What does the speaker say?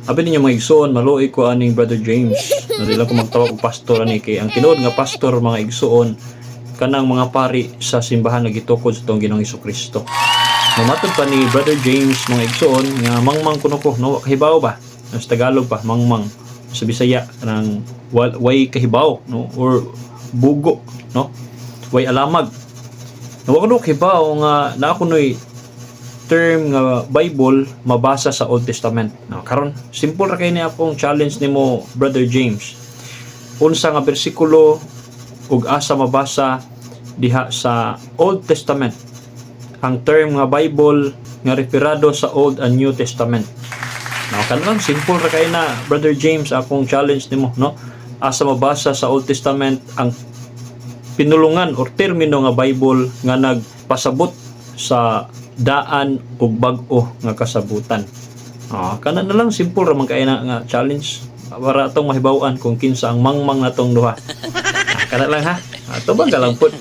Abi ninyo mga igsoon, maluoy ko aning Brother James. Nadila ko magtawag og pastor ani kay ang tinuod nga pastor mga igsoon kanang mga pari sa simbahan nga gitukod sa tong Ginoong Hesukristo. Mamatod pa ni Brother James mga igsoon nga mangmang kuno ko no kahibaw ba? Sa Tagalog pa mangmang sa Bisaya kanang way kahibaw no or bugo no. Way alamag. Nawa ko kahibaw nga naa kunoy term nga Bible mabasa sa Old Testament. No, karon simple ra kay ni akong challenge nimo Brother James. Unsa nga bersikulo ug asa mabasa diha sa Old Testament ang term nga Bible nga referado sa Old and New Testament. No, kanang simple ra kay na Brother James akong challenge nimo no. Asa mabasa sa Old Testament ang pinulungan or termino nga Bible nga nagpasabot sa daan ug bag-o nga kasabutan. Kana na lang simple ra man kay na nga challenge para atong mahibaw-an kung kinsa ang mangmang natong duha. Kana lang ha. Ato ba galang pud.